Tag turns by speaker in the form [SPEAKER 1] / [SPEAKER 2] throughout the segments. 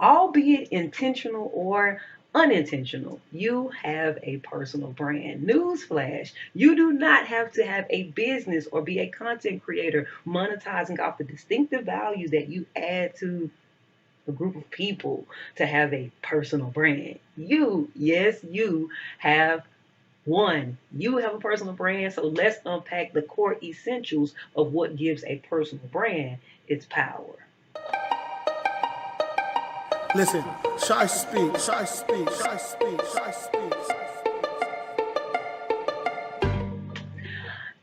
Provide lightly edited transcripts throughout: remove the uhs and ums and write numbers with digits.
[SPEAKER 1] albeit intentional or unintentional, you have a personal brand. Newsflash, you do not have to have a business or be a content creator monetizing off the distinctive value that you add to a group of people to have a personal brand. You, yes, you have one. You have a personal brand, so let's unpack the core essentials of what gives a personal brand its power.
[SPEAKER 2] Listen, ShySpeaks, ShySpeaks, ShySpeaks, ShySpeaks.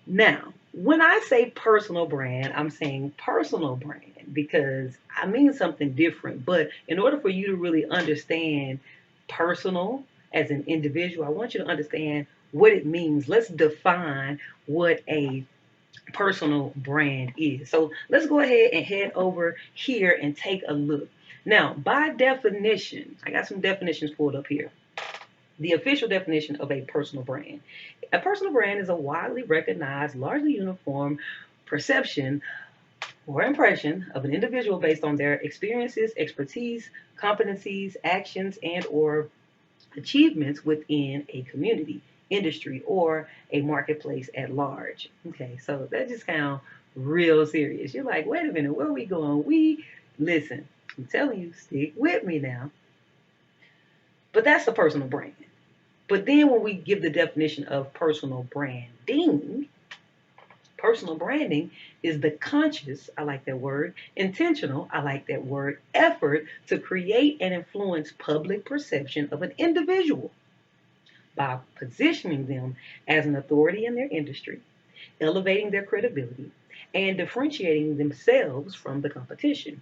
[SPEAKER 1] Now, when I say personal brand, I'm saying personal brand because I mean something different. But in order for you to really understand personal as an individual, I want you to understand what it means. Let's define what a personal brand is. So let's go ahead and head over here and take a look. Now, by definition, I got some definitions pulled up here. The official definition of a personal brand. A personal brand is a widely recognized, largely uniform perception or impression of an individual based on their experiences, expertise, competencies, actions, and or achievements within a community, industry, or a marketplace at large. Okay, so that just sounds real serious. You're like, wait a minute, where are we going? Listen, I'm telling you, stick with me now. But that's the personal brand. But then when we give the definition of personal branding is the conscious, I like that word, intentional, I like that word, effort to create and influence public perception of an individual by positioning them as an authority in their industry, elevating their credibility, and differentiating themselves from the competition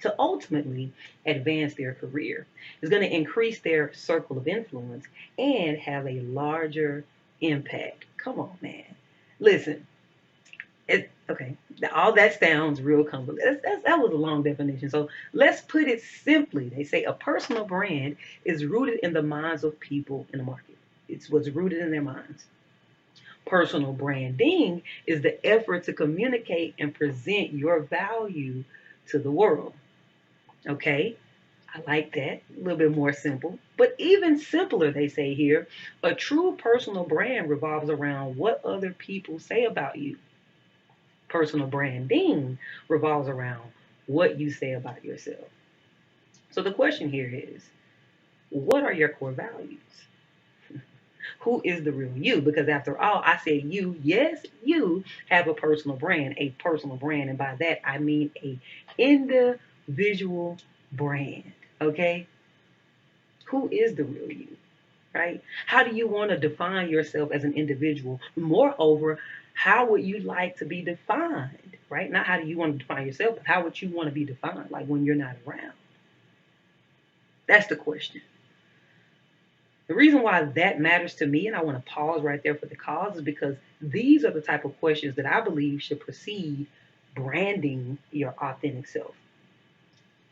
[SPEAKER 1] to ultimately advance their career. It's going to increase their circle of influence and have a larger impact. Come on, man. Listen, okay, all that sounds real complicated. That was a long definition. So let's put it simply. They say a personal brand is rooted in the minds of people in the market. It's what's rooted in their minds. Personal branding is the effort to communicate and present your value to the world. Okay, I like that. A little bit more simple. But even simpler, they say here, a true personal brand revolves around what other people say about you. Personal branding revolves around what you say about yourself. So the question here is, what are your core values? Who is the real you? Because after all, I said you, yes, you have a personal brand, and by that I mean a individual brand. Okay? Who is the real you? Right? How do you want to define yourself as an individual? Moreover, how would you like to be defined? Right? Not how do you want to define yourself, but how would you want to be defined, like when you're not around? That's the question. The reason why that matters to me, and I want to pause right there for the cause, is because these are the type of questions that I believe should precede branding your authentic self.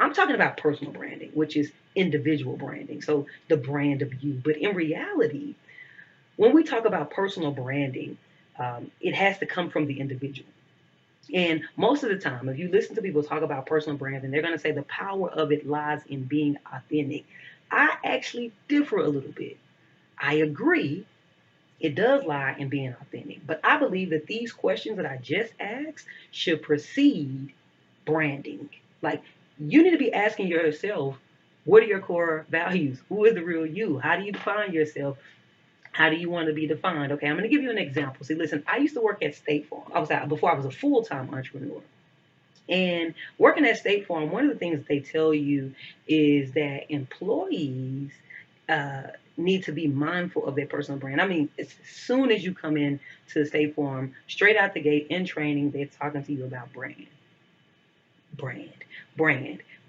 [SPEAKER 1] I'm talking about personal branding, which is individual branding, so the brand of you. But in reality, when we talk about personal branding, it has to come from the individual. And most of the time, if you listen to people talk about personal branding, they're going to say the power of it lies in being authentic. I actually differ a little bit. I agree it does lie in being authentic, but I believe that these questions that I just asked should precede branding. Like, you need to be asking yourself, what are your core values? Who is the real you? How do you define yourself? How do you want to be defined? Okay, I'm going to give you an example. See, listen, I used to work at State Farm. Before I was a full-time entrepreneur. And working at State Farm, one of the things they tell you is that employees need to be mindful of their personal brand. I mean, as soon as you come in to State Farm, straight out the gate in training, they're talking to you about brand, brand.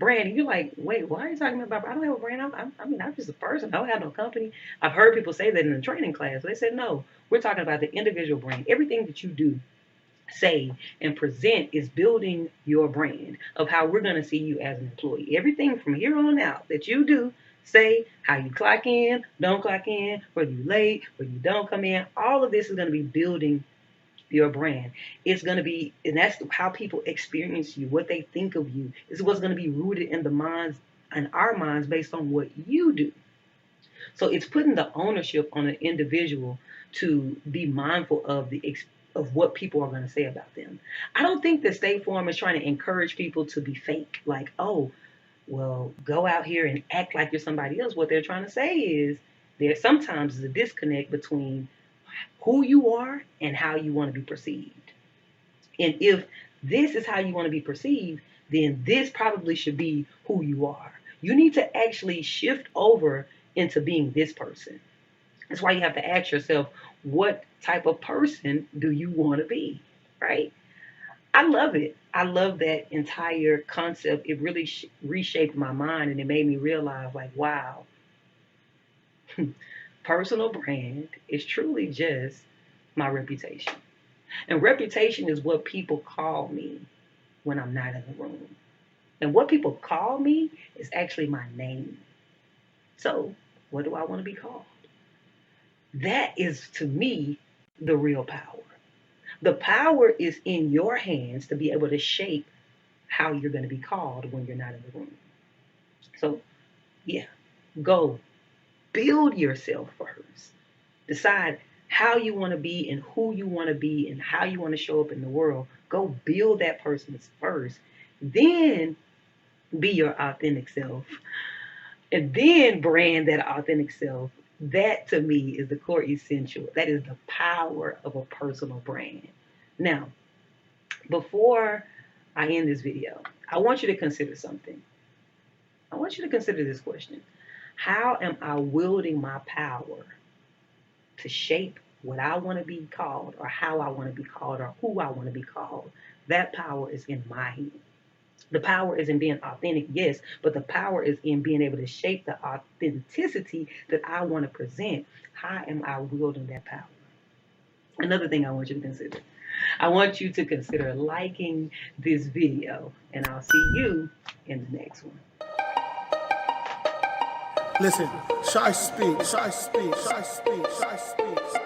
[SPEAKER 1] And you're like, wait, why are you talking about? I don't have a brand. I'm just a person. I don't have no company. I've heard people say that in the training class. They said, no, we're talking about the individual brand. Everything that you do, say, and present is building your brand of how we're going to see you as an employee. Everything from here on out that you do, say, how you clock in, don't clock in, whether you're late, whether you don't come in, all of this is going to be building your brand. It's going to be, and that's how people experience you, what they think of you. Is what's going to be rooted in the minds in our minds based on what you do. So it's putting the ownership on an individual to be mindful of of what people are going to say about them. I don't think that State Farm is trying to encourage people to be fake, like, oh, well, go out here and act like you're somebody else. What they're trying to say is there sometimes is a disconnect between who you are and how you want to be perceived. And if this is how you want to be perceived, then this probably should be who you are. You need to actually shift over into being this person. That's why you have to ask yourself, what type of person do you want to be, right? I love it. I love that entire concept. It really reshaped my mind, and it made me realize, like, wow, personal brand is truly just my reputation. And reputation is what people call me when I'm not in the room. And what people call me is actually my name. So, what do I want to be called? That is, to me, the real power. The power is in your hands to be able to shape how you're going to be called when you're not in the room. So, yeah, go build yourself first. Decide how you want to be and who you want to be and how you want to show up in the world. Go build that person first. Then be your authentic self. And then brand that authentic self. That, to me, is the core essential. That is the power of a personal brand. Now, before I end this video, I want you to consider something. I want you to consider this question. How am I wielding my power to shape what I want to be called, or how I want to be called, or who I want to be called? That power is in my hand. The power is in being authentic, yes, but the power is in being able to shape the authenticity that I want to present. How am I wielding that power? Another thing I want you to consider. I want you to consider liking this video, and I'll see you in the next one.
[SPEAKER 2] Listen, ShySpeaks, ShySpeaks, ShySpeaks, ShySpeaks.